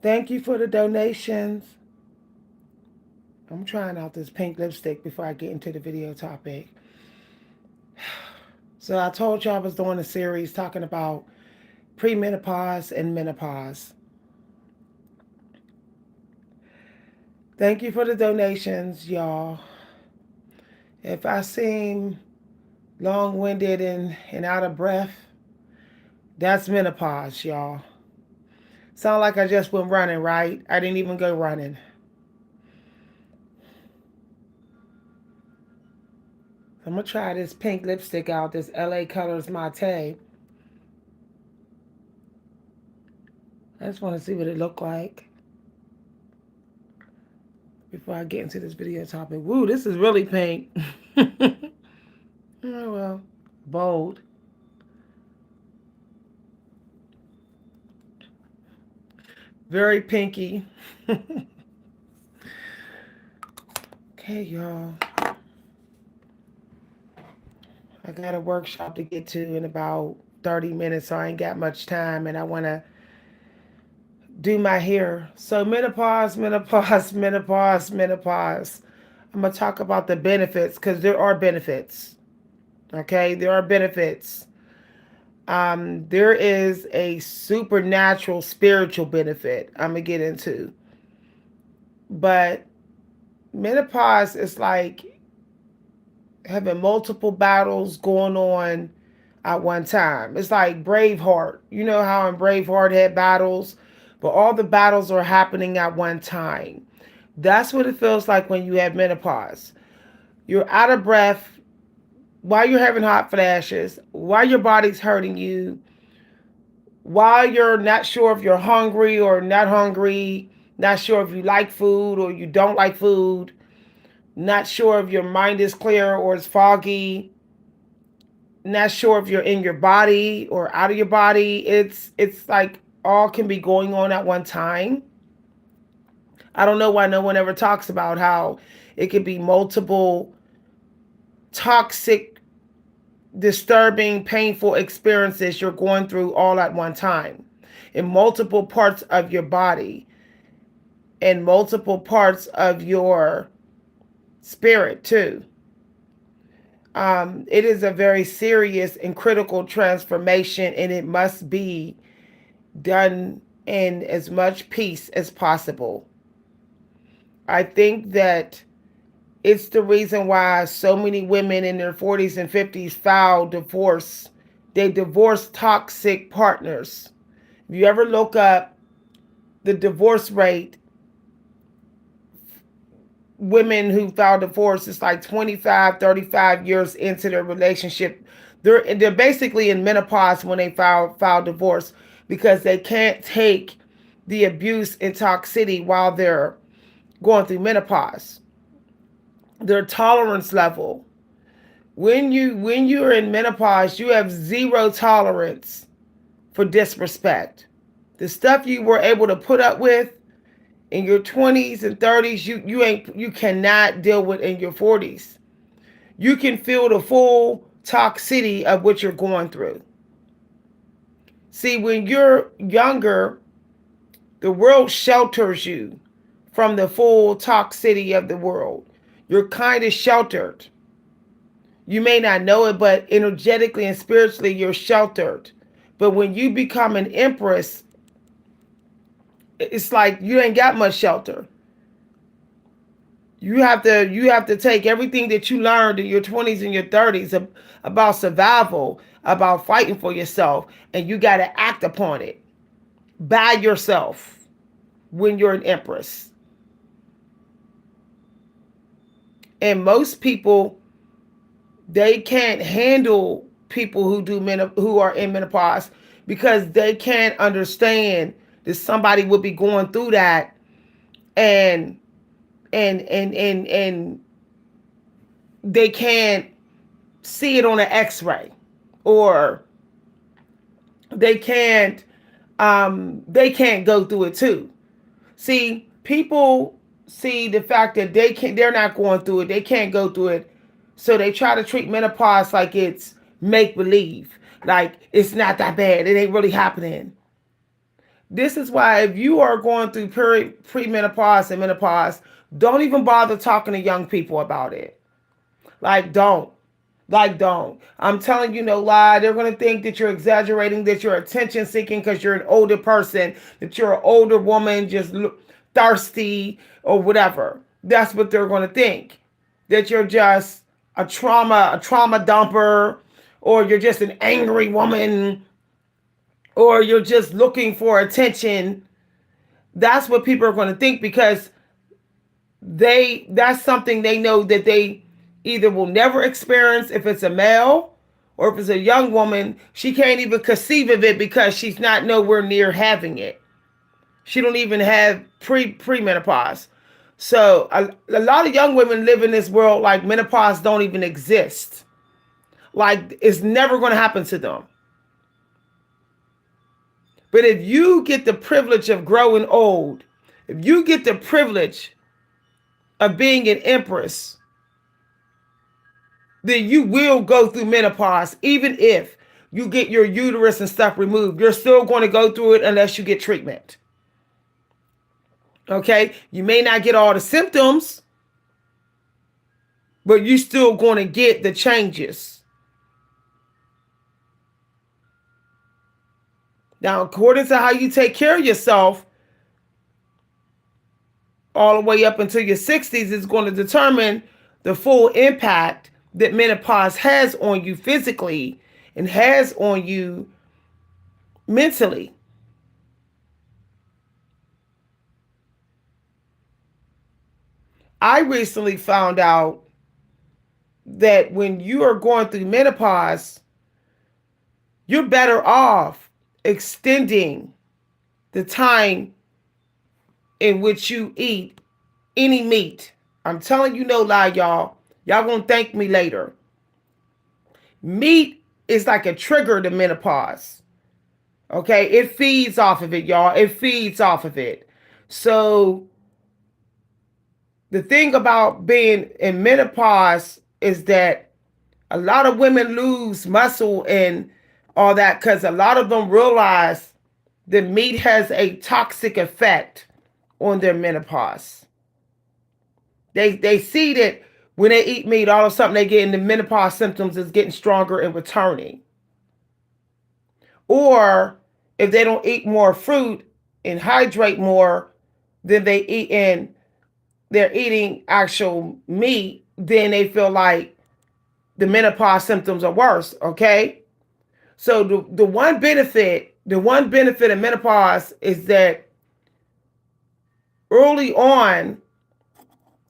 Thank you for the donations. I'm trying out this pink lipstick before I get into the video topic. So I told you I was doing a series talking about premenopause and menopause. Thank you for the donations, y'all. If I seem long-winded and out of breath, that's menopause, y'all. Sound like I just went running, right? I didn't even go running. I'm going to try this pink lipstick out, this LA Colors Mate. I just want to see what it looked like before I get into this video topic. Woo, this is really pink. Oh, well, bold. Very pinky. Okay, y'all. I got a workshop to get to in about 30 minutes, so I ain't got much time, and I want to do my hair. So menopause, menopause, menopause, menopause. I'm going to talk about the benefits because there are benefits. Okay, there are benefits. There is a supernatural spiritual benefit I'm going to get into. But menopause is like having multiple battles going on at one time. It's like Braveheart. You know how in Braveheart had battles, but all the battles are happening at one time. That's what it feels like when you have menopause. You're out of breath while you're having hot flashes, while your body's hurting you, while you're not sure if you're hungry or not hungry, not sure if you like food or you don't like food, not sure if your mind is clear or it's foggy, not sure if you're in your body or out of your body. It's like all can be going on at one time. I don't know why no one ever talks about how it could be multiple toxic, disturbing, painful experiences you're going through all at one time in multiple parts of your body and multiple parts of your spirit too. It is a very serious and critical transformation, and it must be done in as much peace as possible. I think that it's the reason why so many women in their 40s and 50s file divorce. They divorce toxic partners. If you ever look up the divorce rate, women who file divorce, it's like 25, 35 years into their relationship. They're basically in menopause when they file divorce because they can't take the abuse and toxicity while they're going through menopause. Their tolerance level. When you're in menopause, you have zero tolerance for disrespect. The stuff you were able to put up with in your 20s and 30s, you cannot deal with in your 40s. You can feel the full toxicity of what you're going through. See, when you're younger, the world shelters you from the full toxicity of the world. You're kind of sheltered. You may not know it, but energetically and spiritually, you're sheltered. But when you become an empress, it's like you ain't got much shelter. You have to take everything that you learned in your 20s and your 30s about survival, about fighting for yourself, and you got to act upon it by yourself when you're an empress. And most people, they can't handle people who are in menopause because they can't understand that somebody would be going through that and and they can't see it on an x-ray, or they can't go through it too. See, people see the fact that they're not going through it, they can't go through it, so they try to treat menopause like it's make believe, like it's not that bad, it ain't really happening. This is why if you are going through premenopause and menopause, don't even bother talking to young people about it. Like, don't. Like, don't. I'm telling you no lie. They're going to think that you're exaggerating, that you're attention seeking because you're an older person, that you're an older woman just thirsty or whatever. That's what they're going to think. That you're just a trauma dumper, or you're just an angry woman, or you're just looking for attention. That's what people are going to think, because that's something they know that they either will never experience. If it's a male or if it's a young woman, she can't even conceive of it because she's not nowhere near having it. She don't even have premenopause. So a lot of young women live in this world like menopause don't even exist. Like, it's never going to happen to them. But if you get the privilege of growing old, if you get the privilege of being an empress, then you will go through menopause. Even if you get your uterus and stuff removed, you're still going to go through it unless you get treatment. Okay? You may not get all the symptoms, but you're still going to get the changes. Now, according to how you take care of yourself, all the way up until your 60s is going to determine the full impact that menopause has on you physically and has on you mentally. I recently found out that when you are going through menopause, you're better off extending the time in which you eat any meat. I'm telling you no lie, y'all. Y'all gonna thank me later. Meat is like a trigger to menopause. Okay, it feeds off of it, y'all. It feeds off of it. So the thing about being in menopause is that a lot of women lose muscle and all that because a lot of them realize that meat has a toxic effect on their menopause. They see that when they eat meat, all of a sudden they get into menopause symptoms is getting stronger and returning. Or if they don't eat more fruit and hydrate more than they eat and they're eating actual meat, then they feel like the menopause symptoms are worse. Okay. So the one benefit of menopause is that early on,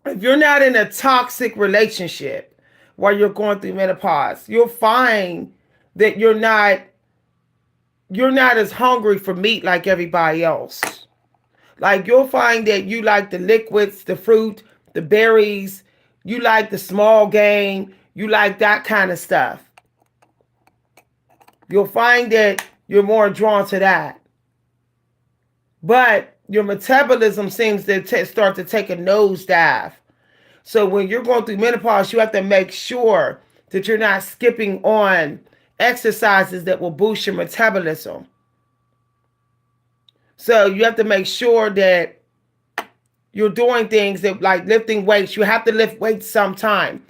if you're not in a toxic relationship while you're going through menopause, you'll find that you're not as hungry for meat like everybody else. Like, you'll find that you like the liquids, the fruit, the berries, you like the small game, you like that kind of stuff. You'll find that you're more drawn to that. But your metabolism seems to start to take a nosedive. So when you're going through menopause, you have to make sure that you're not skipping on exercises that will boost your metabolism. So you have to make sure that you're doing things that, like lifting weights. You have to lift weights sometime.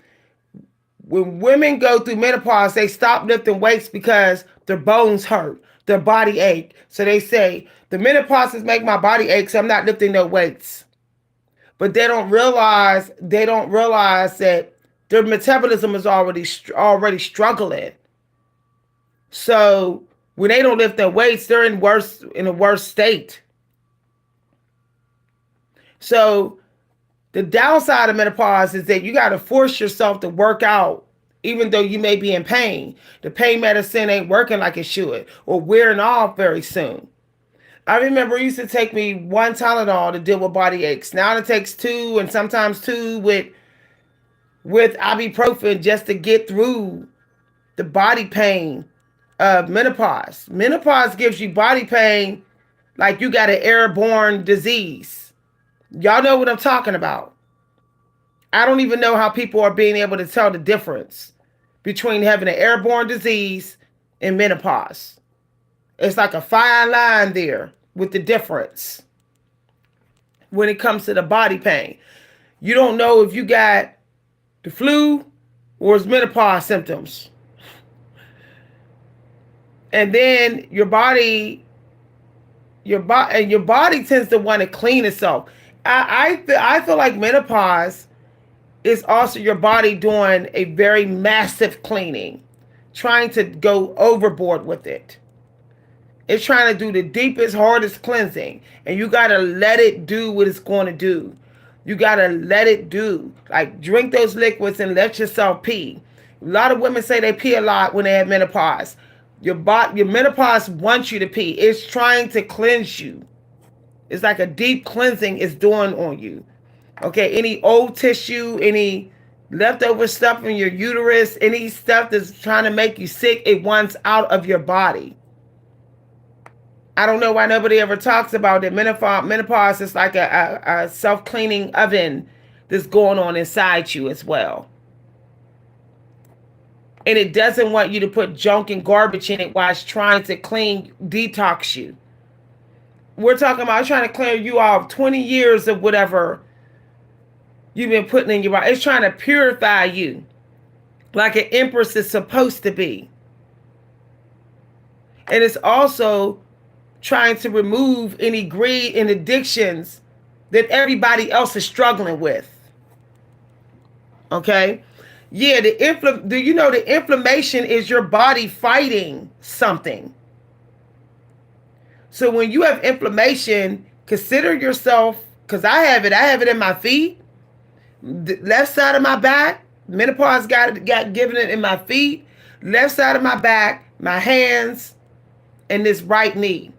When women go through menopause, they stop lifting weights because their bones hurt, their body ache. So they say, the menopause make my body ache, so I'm not lifting no weights. But they don't realize that their metabolism is already struggling. So when they don't lift their weights, they're in a worse state. So the downside of menopause is that you got to force yourself to work out, even though you may be in pain. The pain medicine ain't working like it should, or wearing off very soon. I remember it used to take me one Tylenol to deal with body aches. Now it takes two, and sometimes two with ibuprofen just to get through the body pain of menopause. Menopause gives you body pain like you got an airborne disease. Y'all know what I'm talking about. I don't even know how people are being able to tell the difference between having an airborne disease and menopause. It's like a fine line there. with the difference when it comes to the body pain. You don't know if you got the flu or it's menopause symptoms. And then your body tends to want to clean itself. I feel like menopause is also your body doing a very massive cleaning, trying to go overboard with it. It's trying to do the deepest, hardest cleansing. And you got to let it do what it's going to do. You got to let it do. Like, drink those liquids and let yourself pee. A lot of women say they pee a lot when they have menopause. Your menopause wants you to pee. It's trying to cleanse you. It's like a deep cleansing it's doing on you. Okay, any old tissue, any leftover stuff in your uterus, any stuff that's trying to make you sick, it wants out of your body. I don't know why nobody ever talks about it. Menopause is like a self-cleaning oven that's going on inside you as well. And it doesn't want you to put junk and garbage in it while it's trying to detox you. We're talking about trying to clear you off 20 years of whatever you've been putting in your body. It's trying to purify you like an empress is supposed to be. And it's also trying to remove any greed and addictions that everybody else is struggling with. Okay? Yeah, do you know the inflammation is your body fighting something? So when you have inflammation, consider yourself, because I have it in my feet, the left side of my back. Menopause got given it in my feet, left side of my back, my hands, and this right knee.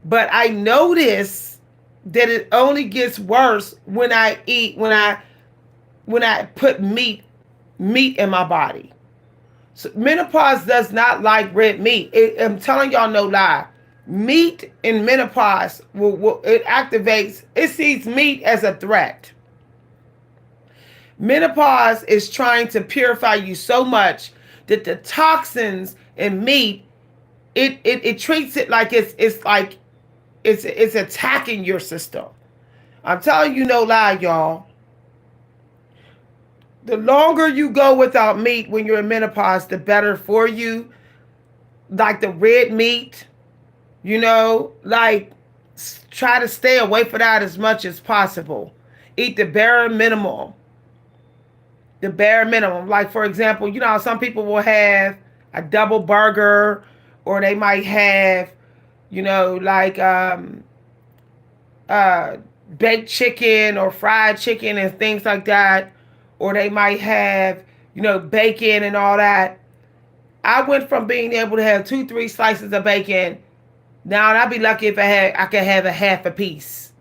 But I notice that it only gets worse when I put meat in my body. So menopause does not like red meat. I'm telling y'all no lie. Meat in menopause it activates. It sees meat as a threat. Menopause is trying to purify you so much that the toxins in meat, it treats it like it's attacking your system. I'm telling you no lie, y'all. The longer you go without meat when you're in menopause, the better for you. Like the red meat, like try to stay away from that as much as possible. Eat the bare minimum. The bare minimum. Like, for example, some people will have a double burger, or they might have, baked chicken or fried chicken and things like that. Or they might have, bacon and all that. I went from being able to have 2-3 slices of bacon. Now I'd be lucky if I could have a half a piece.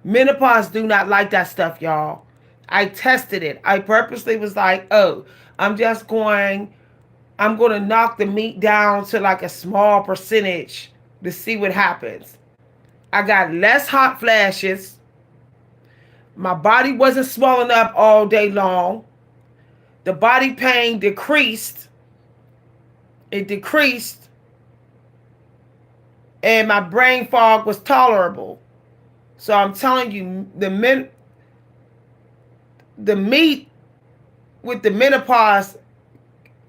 Menopause do not like that stuff, y'all. I tested it. I purposely was like, I'm going to knock the meat down to like a small percentage to see what happens. I got less hot flashes. My body wasn't swelling up all day long. The body pain decreased. It decreased. And my brain fog was tolerable. So I'm telling you, the meat with the menopause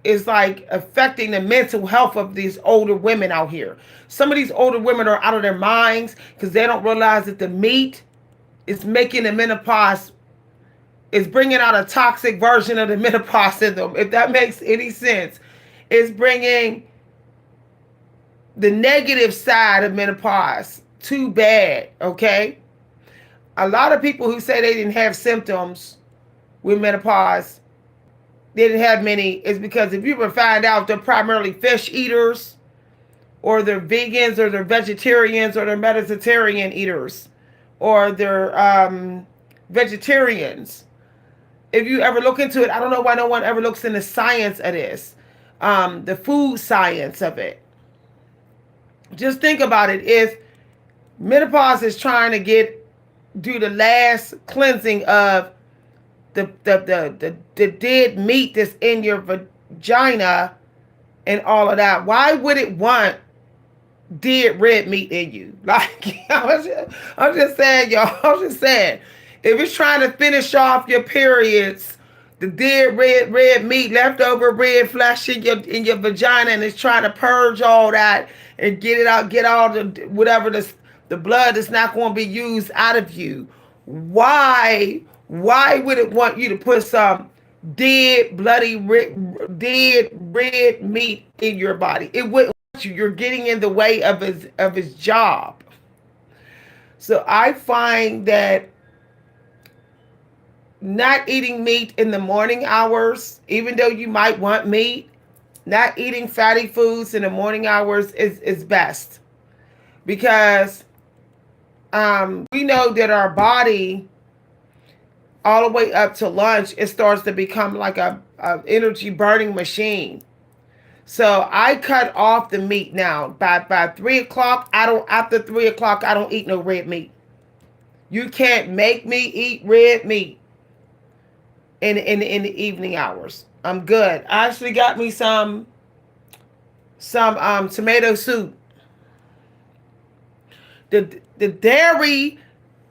is like affecting the mental health of these older women out here. Some of these older women are out of their minds because they don't realize that the meat is making the menopause, is bringing out a toxic version of the menopause syndrome. If that makes any sense, it's bringing the negative side of menopause. Too bad, okay? A lot of people who say they didn't have symptoms with menopause, they didn't have many, is because if you ever find out they're primarily fish eaters, or they're vegans, or they're vegetarians, or they're Mediterranean eaters, or they're vegetarians. If you ever look into it, I don't know why no one ever looks into science of this, the food science of it. Just think about it. If menopause is trying to do the last cleansing of the dead meat that's in your vagina and all of that, why would it want dead red meat in you. Like I'm just saying, y'all. I'm just saying, if it's trying to finish off your periods, the dead red meat, leftover red flesh in your vagina, and it's trying to purge all that and get it out, get all the whatever the blood that's not going to be used out of you. Why would it want you to put some dead red meat in your body? It wouldn't want you. You're getting in the way of his job. So I find that not eating meat in the morning hours, even though you might want meat, not eating fatty foods in the morning hours is best, because we know that our body, all the way up to lunch, it starts to become like a energy burning machine. So I cut off the meat now. By 3 o'clock, I don't. After 3 o'clock, I don't eat no red meat. You can't make me eat red meat in the evening hours. I'm good. I actually got me some tomato soup. The dairy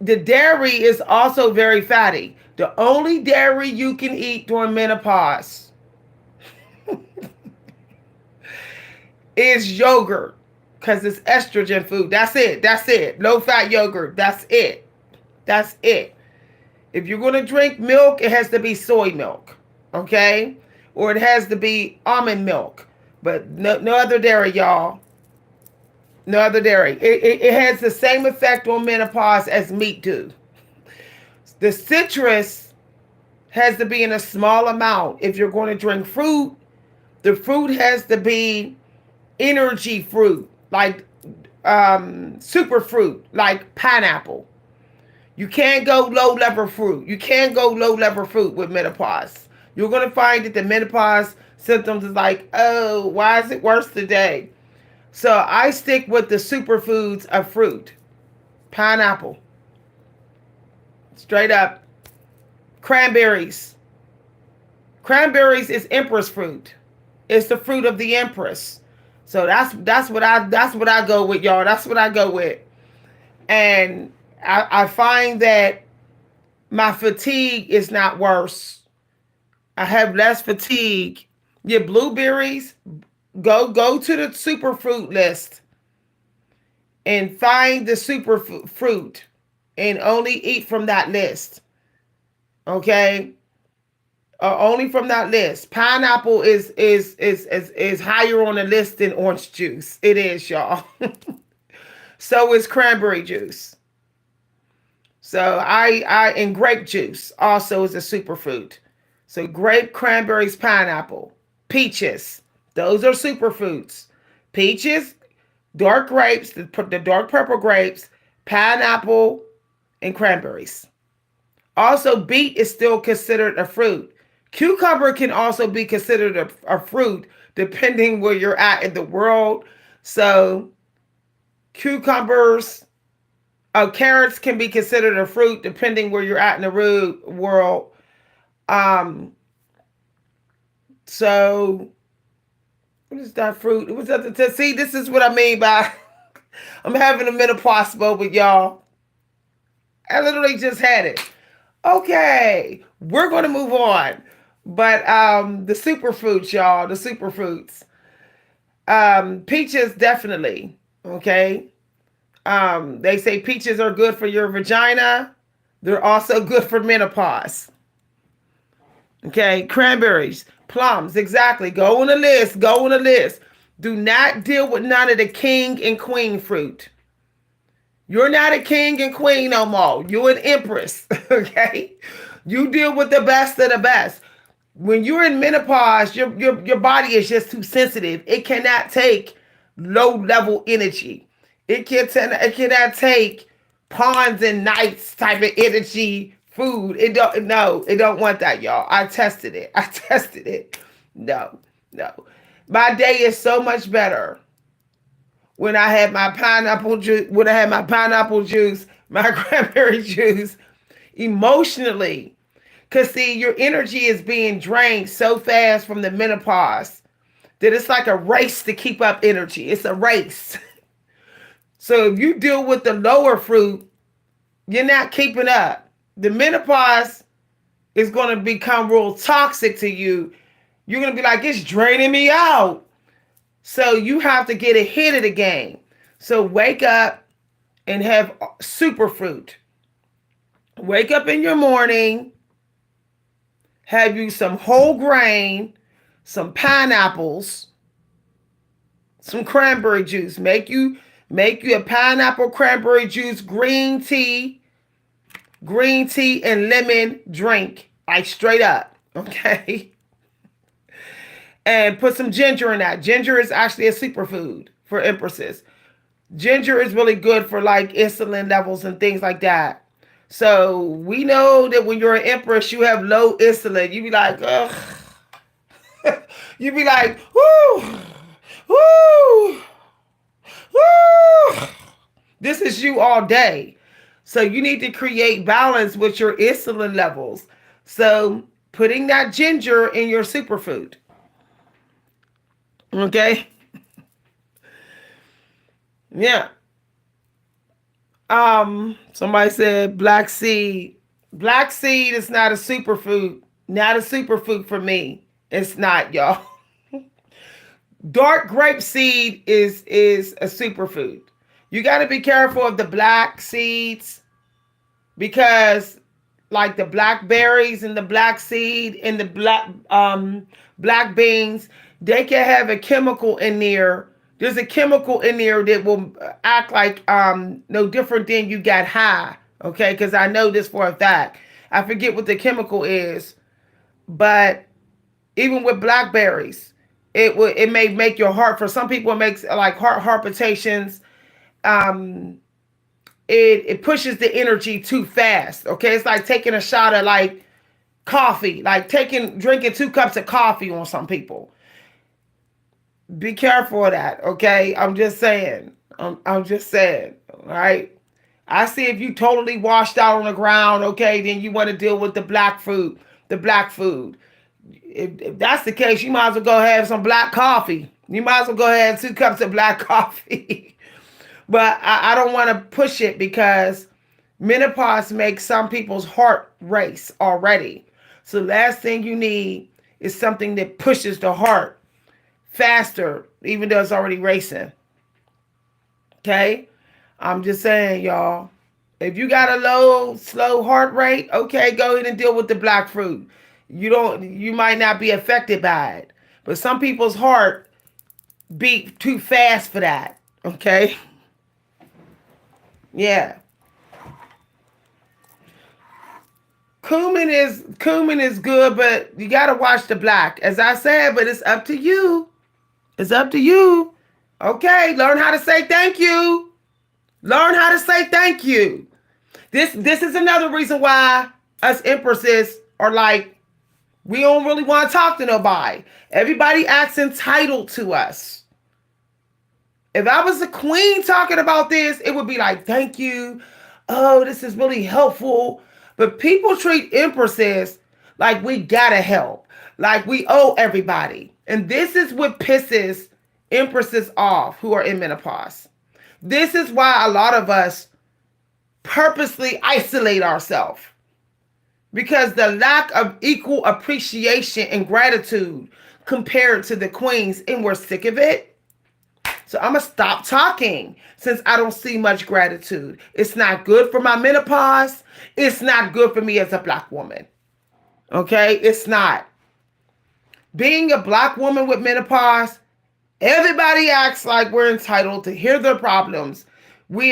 is also very fatty. The only dairy you can eat during menopause is yogurt, because it's estrogen food. That's it. That's it. Low fat yogurt. That's it. That's it. If you're going to drink milk, it has to be soy milk. Okay? Or it has to be almond milk. But no other dairy, y'all. No other dairy. It has the same effect on menopause as meat do. The citrus has to be in a small amount. If you're going to drink fruit, the fruit has to be energy fruit, like super fruit, like pineapple. You can't go low level fruit. You can't go low level fruit with menopause. You're going to find that the menopause symptoms is like, oh, why is it worse today? So I stick with the superfoods of fruit. Pineapple. Straight up. Cranberries. Cranberries is empress fruit. It's the fruit of the empress. So that's what I go with, y'all. That's what I go with. And I find that my fatigue is not worse. I have less fatigue. Your blueberries, go to the superfruit list and find the fruit and only eat from that list. Okay? Only from that list. Pineapple is higher on the list than orange juice. It is, y'all. So is cranberry juice. So and grape juice also is a superfood. So grape, cranberries, pineapple, peaches. Those are superfoods. Peaches, dark grapes, the dark purple grapes, pineapple, and cranberries. Also, beet is still considered a fruit. Cucumber can also be considered a fruit depending where you're at in the world. So cucumbers, carrots can be considered a fruit depending where you're at in the world. So what is that fruit? It was see, this is what I mean by I'm having a menopause moment, y'all. I literally just had it. Okay, we're going to move on. But the superfruits, y'all, the superfruits. Peaches, definitely. Okay. They say peaches are good for your vagina. They're also good for menopause. Okay. Cranberries, plums, exactly. Go on the list. Go on the list. Do not deal with none of the king and queen fruit. You're not a king and queen no more. You're an empress. Okay. You deal with the best of the best. When you're in menopause, your body is just too sensitive. It cannot take low level energy. It cannot take pawns and knights type of energy food. It don't want that, y'all. I tested it. No. My day is so much better when I had my pineapple juice, my cranberry juice, emotionally. Because, see, your energy is being drained so fast from the menopause that it's like a race to keep up energy. It's a race. So if you deal with the lower fruit, you're not keeping up. The menopause is going to become real toxic to you. You're going to be like, it's draining me out. So you have to get ahead of the game. So wake up and have superfruit. Wake up in your morning, have you some whole grain, some pineapples, some cranberry juice. Make you a pineapple cranberry juice, green tea and lemon drink, like straight up, okay? And put some ginger in that. Ginger is actually a superfood for empresses. Ginger is really good for like insulin levels and things like that. So we know that when you're an empress, you have low insulin. You be like, ugh. You be like, whoo, whoo, whoo. This is you all day. So you need to create balance with your insulin levels. So putting that ginger in your superfood. Okay? Yeah. Somebody said black seed. Black seed is not a superfood. Not a superfood for me. It's not, y'all. Dark grape seed is a superfood. You got to be careful of the black seeds because like the blackberries and the black seed and the black beans, they can have a chemical in there. There's a chemical in there that will act like no different than you got high. Okay, because I know this for a fact. I forget what the chemical is, but even with blackberries, it may make your heart. For some people, it makes like heart palpitations. Um, it pushes the energy too fast. Okay, it's like taking a shot of like coffee, like drinking 2 cups of coffee on some people. Be careful of that. Okay, I'm just saying. I'm just saying. All right. I see if you totally washed out on the ground. Okay, then you want to deal with the black food. The black food. If that's the case, you might as well go have some black coffee. You might as well go have 2 cups of black coffee. But I don't want to push it because menopause makes some people's heart race already. So the last thing you need is something that pushes the heart faster, even though it's already racing. Okay? I'm just saying, y'all. If you got a low, slow heart rate, okay, go ahead and deal with the black fruit. You might not be affected by it. But some people's heart beat too fast for that. Okay? Yeah. Cumin is good, but you gotta watch the black. As I said, but it's up to you. It's up to you. Okay, learn how to say thank you. Learn how to say thank you. This is another reason why us empresses are like, we don't really want to talk to nobody. Everybody acts entitled to us. If I was a queen talking about this, it would be like, thank you. Oh, this is really helpful. But people treat empresses like we gotta help, like we owe everybody. And this is what pisses empresses off who are in menopause. This is why a lot of us purposely isolate ourselves because the lack of equal appreciation and gratitude compared to the queens, and we're sick of it. So I'm going to stop talking since I don't see much gratitude. It's not good for my menopause. It's not good for me as a black woman. Okay? It's not. Being a black woman with menopause, everybody acts like we're entitled to hear their problems. We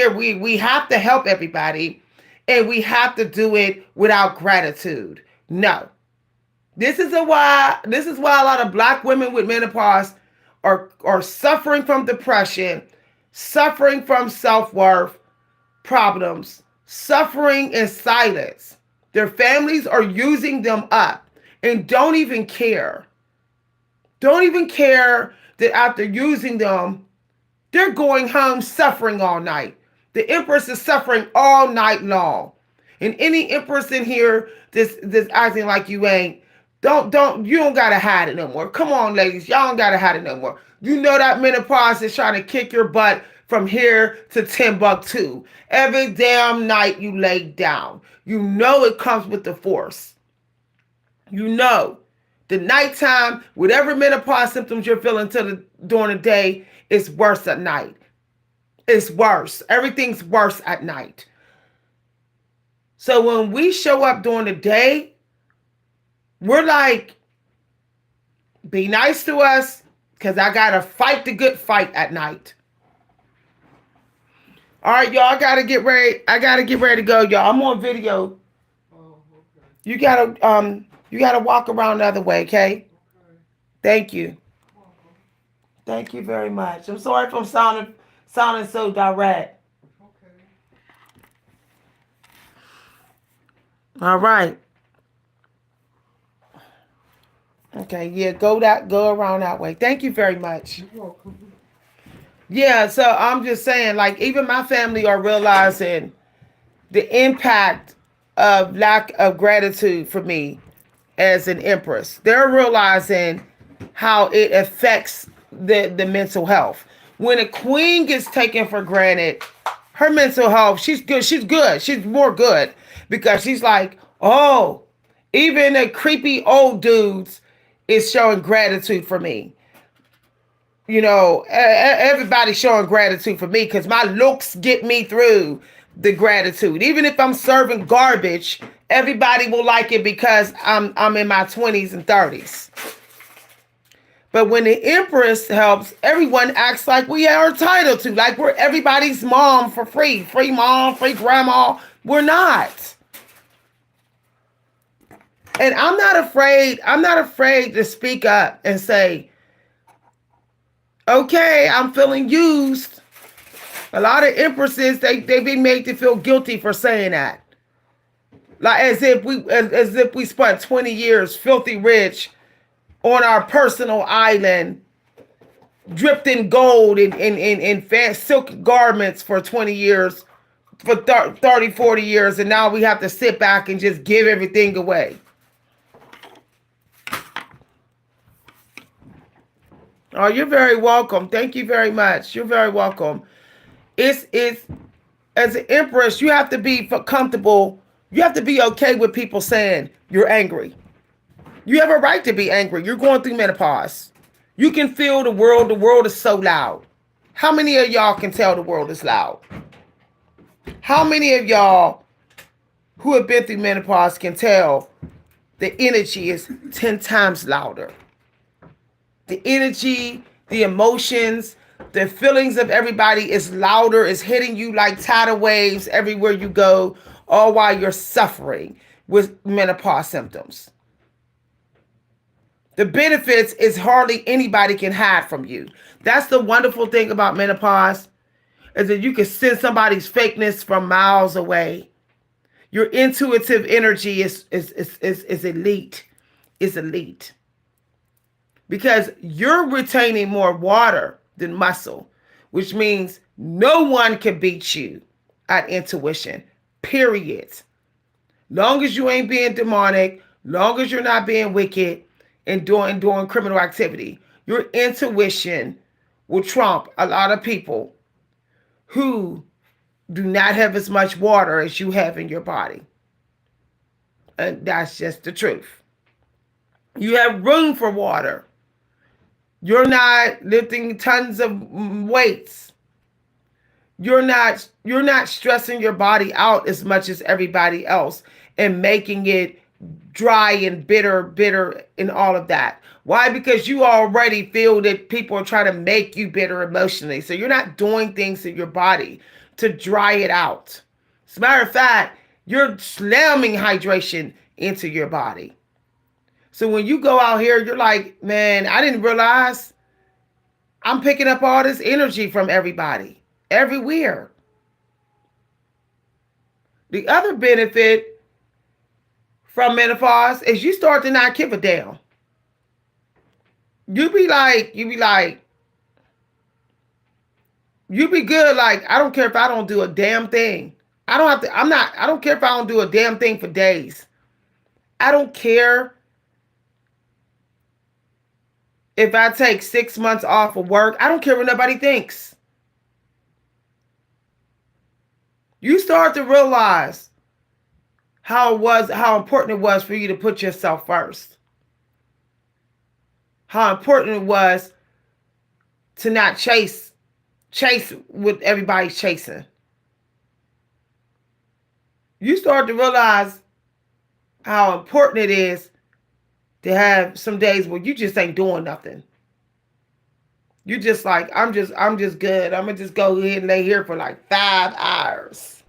have to help everybody, and we have to do it without gratitude. No. This is why a lot of black women with menopause are suffering from depression, suffering from self-worth problems, suffering in silence. Their families are using them up and don't even care. Don't even care that after using them, they're going home suffering all night. The empress is suffering all night long. And any empress in here that's acting like you ain't, you don't gotta hide it no more. Come on, ladies, y'all don't gotta hide it no more. You know that menopause is trying to kick your butt from here to Timbuktu. Every damn night you lay down. You know it comes with the force. You know. The nighttime, whatever menopause symptoms you're feeling during the day, is worse at night. It's worse. Everything's worse at night. So when we show up during the day, we're like, be nice to us, because I got to fight the good fight at night. All right, y'all, I got to get ready. I got to get ready to go, y'all. I'm on video. Oh, okay. You got to walk around the other way, okay? Okay. Thank you. Welcome. Thank you very much. I'm sorry if I'm sounding so direct. Okay. All right. Okay, yeah, go around that way. Thank you very much. You're welcome. Yeah, so I'm just saying, like, even my family are realizing the impact of lack of gratitude for me as an empress. They're realizing how it affects the mental health. When a queen gets taken for granted, her mental health, she's good. She's good. She's more good because she's like, oh, even the creepy old dudes is showing gratitude for me. You know, everybody's showing gratitude for me because my looks get me through the gratitude. Even if I'm serving garbage, everybody will like it because I'm in my 20s and 30s. But when the Empress helps, everyone acts like we are entitled to, like we're everybody's mom for free. Free mom, free grandma. We're not. And I'm not afraid to speak up and say, okay, I'm feeling used. A lot of empresses, they be made to feel guilty for saying that. Like as if we spent 20 years filthy rich on our personal island, dripped in gold in silk garments for 20 years, for 30, 40 years, and now we have to sit back and just give everything away. Oh, you're very welcome. Thank you very much. You're very welcome. It's as an empress, you have to be comfortable. You have to be okay with people saying you're angry. You have a right to be angry. You're going through menopause. You can feel the world. The world is so loud. How many of y'all can tell the world is loud? How many of y'all who have been through menopause can tell the energy is 10 times louder? The energy, the emotions, the feelings of everybody is louder, is hitting you like tidal waves everywhere you go, all while you're suffering with menopause symptoms. The benefits is hardly anybody can hide from you. That's the wonderful thing about menopause, is that you can sense somebody's fakeness from miles away. Your intuitive energy is elite. Is elite. Because you're retaining more water than muscle, which means no one can beat you at intuition, period. Long as you ain't being demonic, long as you're not being wicked and doing criminal activity, your intuition will trump a lot of people who do not have as much water as you have in your body. And that's just the truth. You have room for water. You're not lifting tons of weights. You're not stressing your body out as much as everybody else and making it dry and bitter and all of that. Why? Because you already feel that people are trying to make you bitter emotionally. So you're not doing things to your body to dry it out. As a matter of fact, you're slamming hydration into your body. So when you go out here, you're like, man, I didn't realize I'm picking up all this energy from everybody, everywhere. The other benefit from menopause is you start to not give a damn. You be good. Like, I don't care if I don't do a damn thing. I don't care if I don't do a damn thing for days. I don't care if I take 6 months off of work. I don't care what nobody thinks. You start to realize how important it was for you to put yourself first. How important it was to not chase what everybody's chasing. You start to realize how important it is to have some days where you just ain't doing nothing. You just like, I'm just good. I'm gonna just go ahead and lay here for like 5 hours.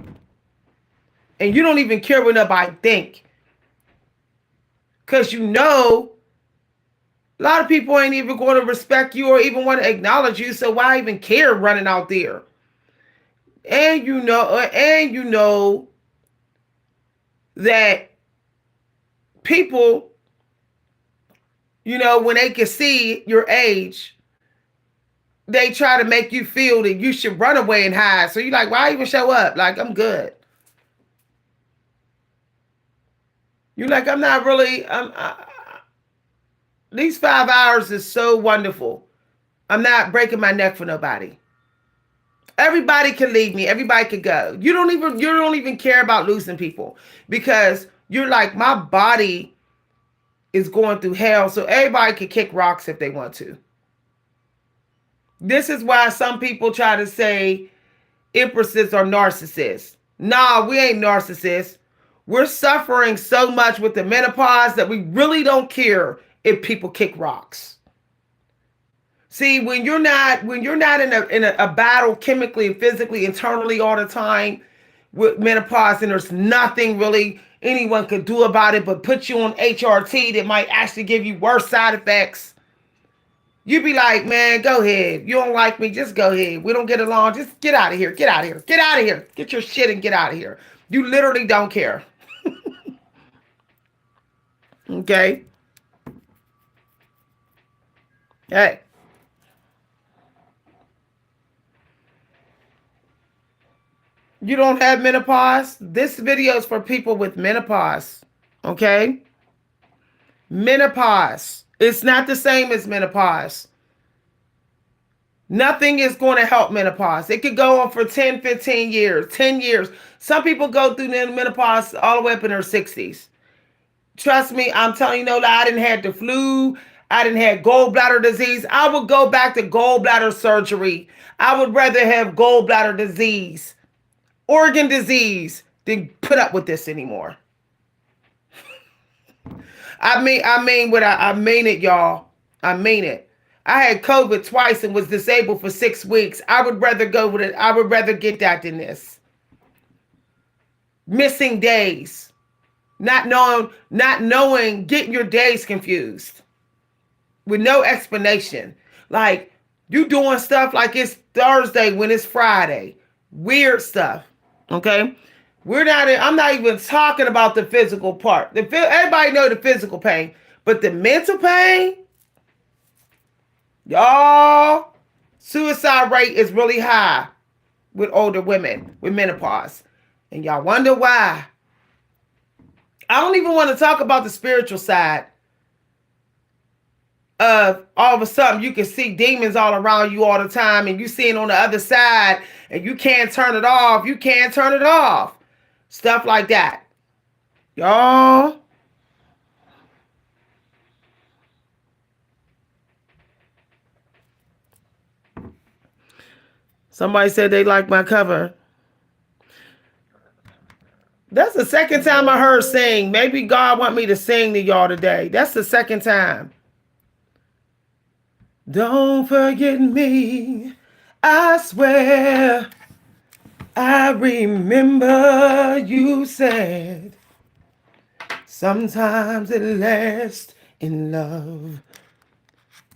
And you don't even care what nobody think. Cause you know a lot of people ain't even going to respect you or even want to acknowledge you. So why even care running out there? And you know that people, when they can see your age, they try to make you feel that you should run away and hide. So you're like, why even show up? Like, I'm good. You're like, I'm not really. These 5 hours is so wonderful. I'm not breaking my neck for nobody. Everybody can leave me. Everybody can go. You don't even care about losing people because you're like, my body is going through hell, so everybody can kick rocks if they want to. This is why some people try to say empresses are narcissists. Nah, we ain't narcissists. We're suffering so much with the menopause that we really don't care if people kick rocks. See, when you're not in a battle chemically and physically, internally all the time with menopause, and there's nothing really anyone could do about it but put you on HRT that might actually give you worse side effects. You'd be like, man, go ahead. You don't like me, just go ahead. We don't get along, just get out of here. Get out of here. Get out of here. Get your shit and get out of here. You literally don't care. Okay? Hey. You don't have menopause? This video is for people with menopause. Okay? Menopause. It's not the same as menopause. Nothing is going to help menopause. It could go on for 10, 15 years, 10 years. Some people go through menopause all the way up in their 60s. Trust me, I'm telling you no lie. I didn't have the flu. I didn't have gallbladder disease. I would go back to gallbladder surgery. I would rather have gallbladder disease, organ disease, than put up with this anymore. I mean it, y'all. I mean it. I had COVID twice and was disabled for 6 weeks. I would rather go with it. I would rather get that than this. Missing days. Not knowing, getting your days confused. With no explanation. Like, you doing stuff like it's Thursday when it's Friday. Weird stuff. Okay? I'm not even talking about the physical part. Everybody know the physical pain. But the mental pain, y'all, suicide rate is really high with older women with menopause. And y'all wonder why. I don't even want to talk about the spiritual side of all of a sudden you can see demons all around you all the time and you see it on the other side and you can't turn it off. You can't turn it off. Stuff like that. Y'all. Somebody said they like my cover. That's the second time I heard sing. Maybe God want me to sing to y'all today. That's the second time. Don't forget me. I swear. I remember you said sometimes it lasts in love.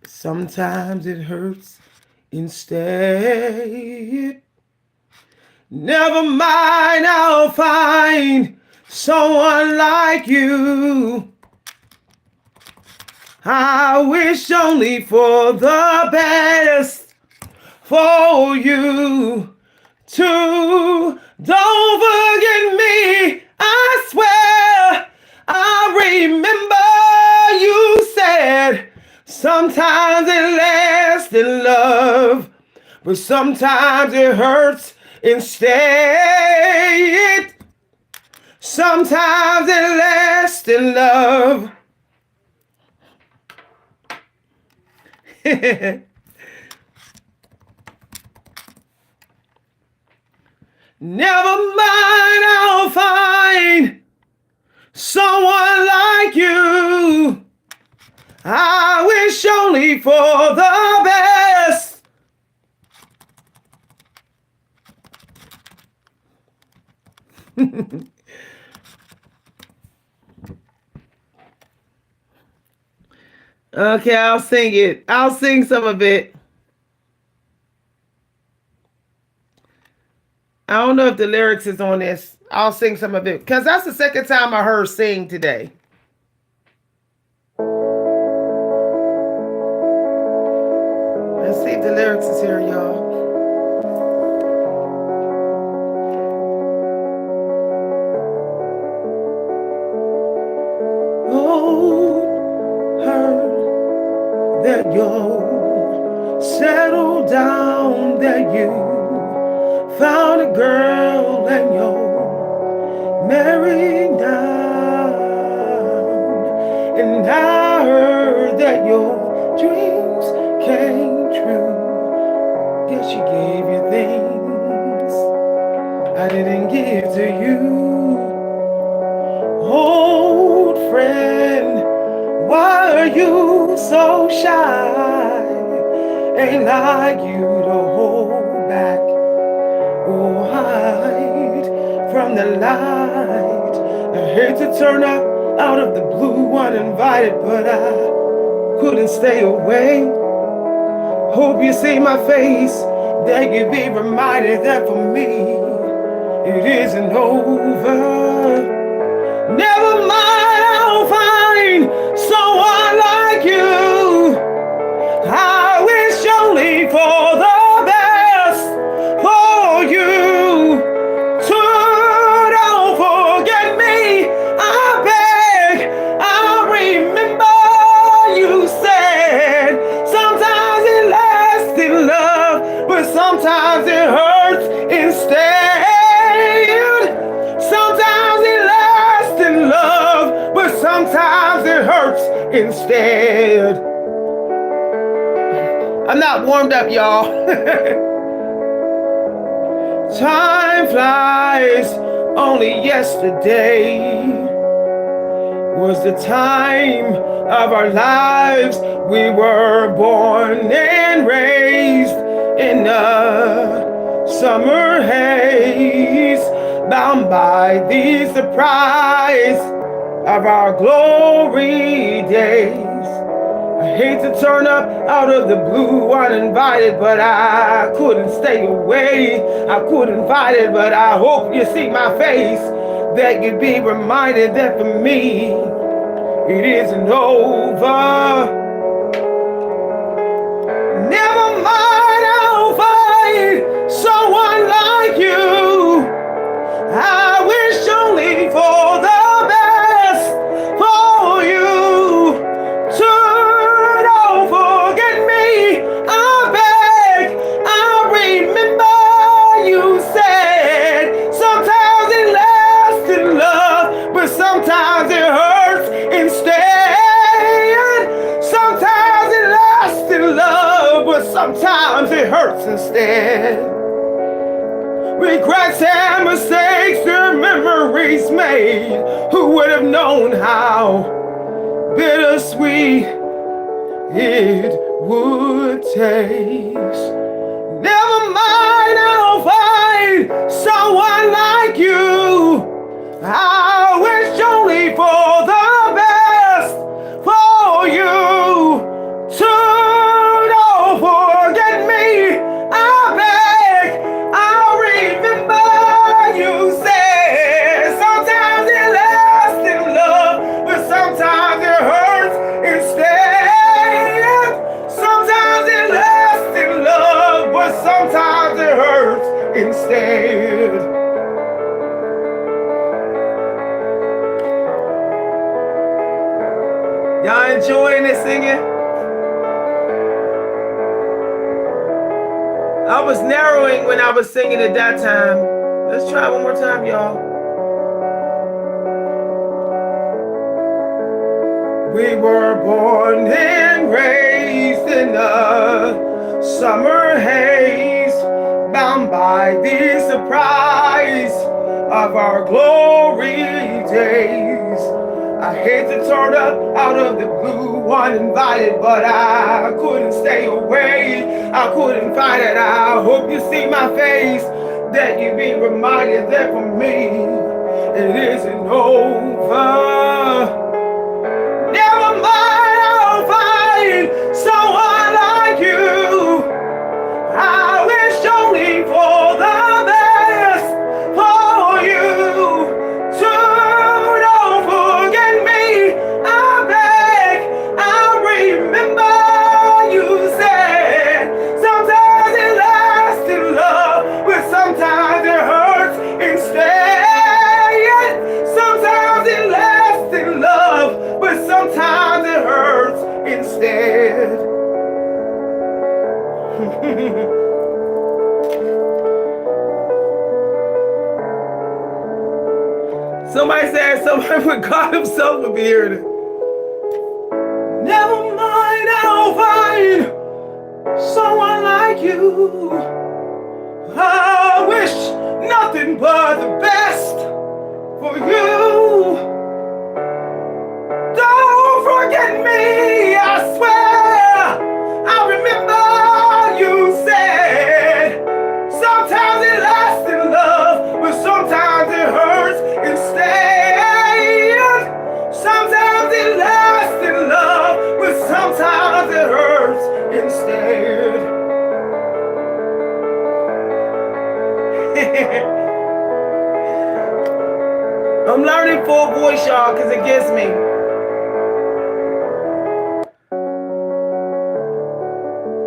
Sometimes it hurts instead. Never mind, I'll find someone like you. I wish only for the best for you too. Don't forget me, I swear. I remember you said sometimes it lasts in love, but sometimes it hurts instead. Sometimes it lasts in love. Never mind, I'll find someone like you. I wish only for the best. Okay, I'll sing it. I'll sing some of it. I don't know if the lyrics is on this. I'll sing some of it because that's the second time I heard sing today. Let's see if the lyrics is here, y'all. Oh, heard that you settled down, that you found a girl and you're married now. And I heard that your dreams came true. Guess she gave you things I didn't give to you. Old friend, why are you so shy? Ain't like you to hold back or hide from the light. I hate to turn up out of the blue uninvited, but I couldn't stay away. Hope you see my face, that you be reminded that for me it isn't over. Never mind, I'll find someone like you. I wish only for the best for you. So don't forget me, I beg. I remember you said sometimes it lasts in love, but sometimes it hurts instead. Sometimes it lasts in love, but sometimes it hurts instead. I'm not warmed up, y'all. Time flies. Only yesterday was the time of our lives. We were born and raised in the summer haze, bound by the surprise of our glory days. I hate to turn up out of the blue uninvited, but I couldn't stay away. I couldn't fight it, but I hope you see my face, that you'd be reminded that for me it isn't over. Never mind, I'll find someone like you. I wish only for the best for you. So don't forget me, I beg. I remember you said sometimes it lasts in love, but sometimes it hurts instead. Sometimes it lasts in love, but sometimes it hurts instead. Regrets and mistakes and memories made. Who would have known how bittersweet it would taste? Never mind, I'll find someone like you. I wish only for the best for you. So don't forget me, I beg. I remember you said sometimes it lasts in love, but sometimes it hurts instead. Sometimes it lasts in love, but sometimes it hurts instead. Y'all enjoying this singing? I was narrowing when I was singing at that time. Let's try one more time, y'all. We were born and raised in the summer haze, bound by the surprise of our glory days. I hate to turn up out of the blue uninvited, but I couldn't stay away. I couldn't fight it. I hope you see my face, that you be reminded that for me it isn't over. Never mind, I'll find someone like you. I wish only for the best for you. So don't forget me, I beg. I remember you said sometimes it lasts in love, but sometimes it hurts instead. Sometimes it lasts in love, but sometimes it hurts instead. Somebody said somebody with God himself would be here. Never mind, I'll find someone like you. I wish nothing but the best for you. Don't forget me, I swear. I remember you said sometimes it lasts in love, but sometimes it hurts instead. Sometimes it lasts in love, but sometimes it hurts instead. I'm learning full voice, y'all, because it gets me.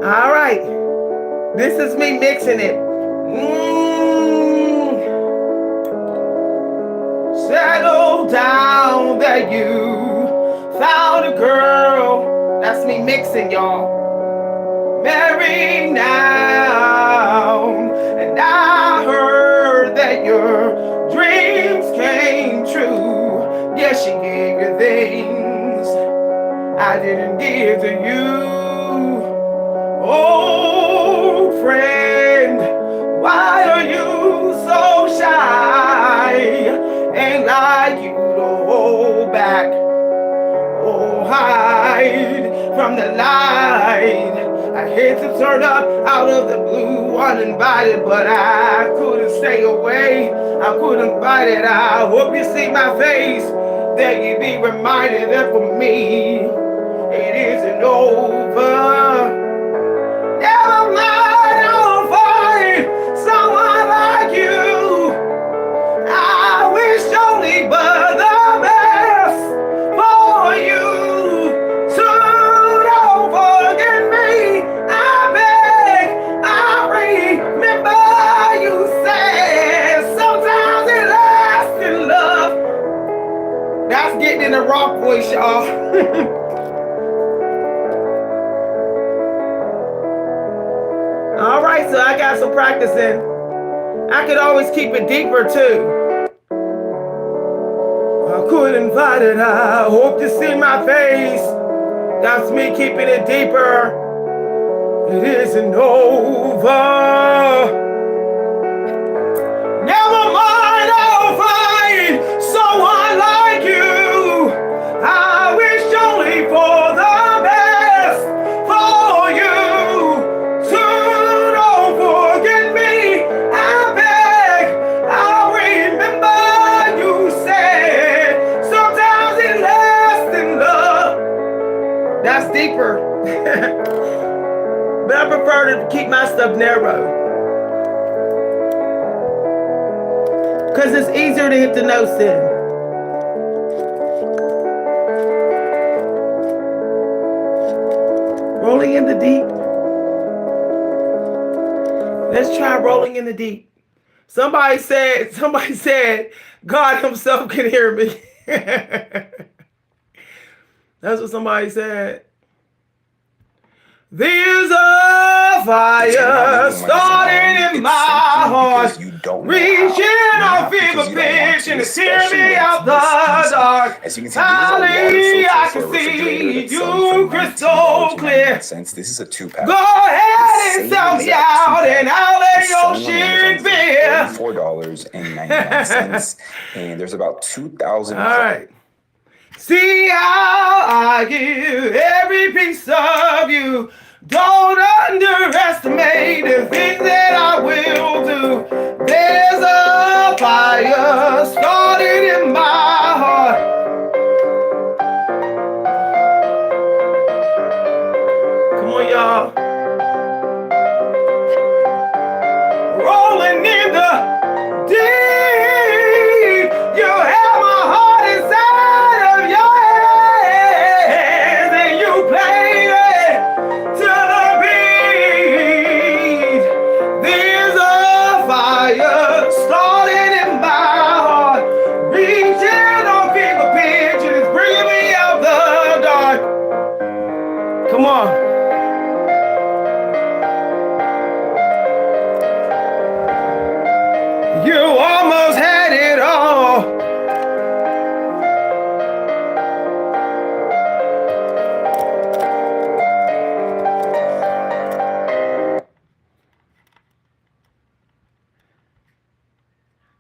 All right. This is me mixing it. Settle down that you found a girl. That's me mixing, y'all. Married now. And I heard that your dreams came true. Yes, she gave you things I didn't give to you. Oh, friend, why are you so shy? Ain't like you to hold back or hide from the light. I hate to turn up out of the blue uninvited, but I couldn't stay away. I couldn't fight it. I hope you see my face, that you be reminded that for me it isn't over. Never mind, I'll find someone like you. I wish only but the best for you. So don't forget me, I beg. I remember you said sometimes it lasts in love. That's getting in the rock voice, y'all. All right, so I got some practicing. I could always keep it deeper too. I couldn't find it. I hope you see my face. That's me keeping it deeper. It isn't over. Never mind, I'll find someone like you. I wish only for the best for you. So don't forget me, I beg. I remember you said sometimes it lasts in love. That's deeper. But I prefer to keep my stuff narrow, because it's easier to hit the notes in. Rolling in the deep. Let's try rolling in the deep. Somebody said, God himself can hear me. That's what somebody said. There's a fire starting in my heart, reaching a fever pitch can steer especially me when it's out this the easy. dark As you can see, this is a water alley. filter I for can a refrigerator see that's selling for you crystal clear. $19.99. This is a Go two-pack. This ahead and same sell me exact out, and two-pack I'll lay is your selling on Amazon shit for bare. $34.99. And there's about 2,000 All right. See how I give every piece of you. Don't underestimate the things that I will do. There's a fire started in my heart. Come on, y'all. Rolling in the deep. You have my heart inside of your hands, and you play it to the beat. There's a fire starting in my heart, reaching on fever pitch, and it's bringing me out the dark. Come on. You almost had it all.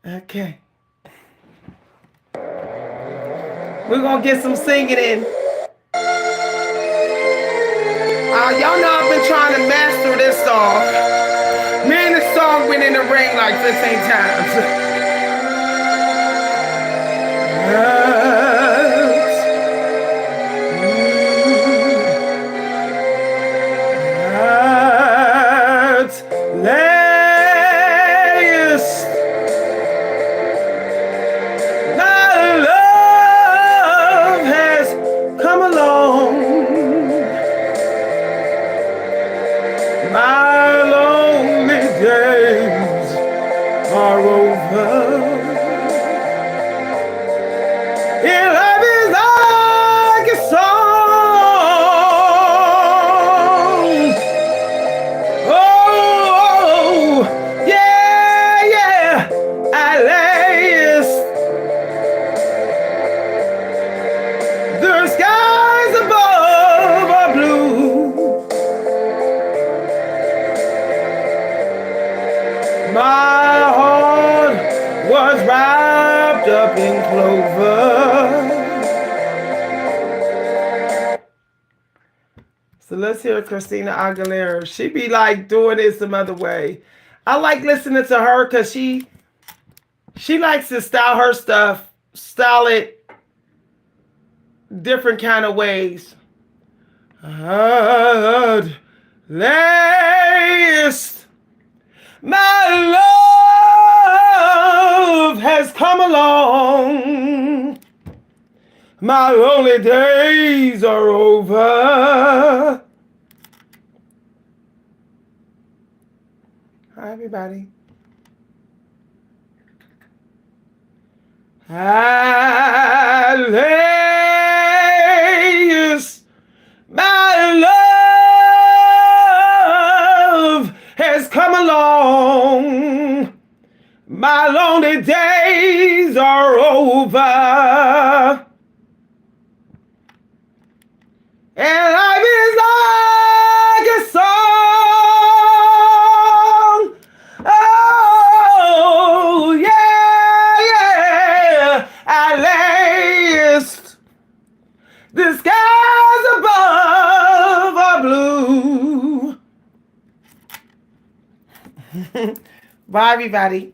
Okay. We're gonna get some singing in. Y'all know I've been trying to master this song. Man, this song went in the ring like 15 times. Latest, my love has come along. My lonely days are over. And life is like a song. Oh, yeah, yeah. At last, the skies above are blue. My heart was wrapped up in clover. So let's hear Christina Aguilera. She be like doing it some other way. I like listening to her because she likes to style her stuff, style it different kind of ways. At last, my love has come along. My lonely days are over. Hi, everybody. At last, my love has come along. My lonely days are over. And life is like a song. Oh, yeah, yeah. At last, the skies above are blue. Bye, everybody.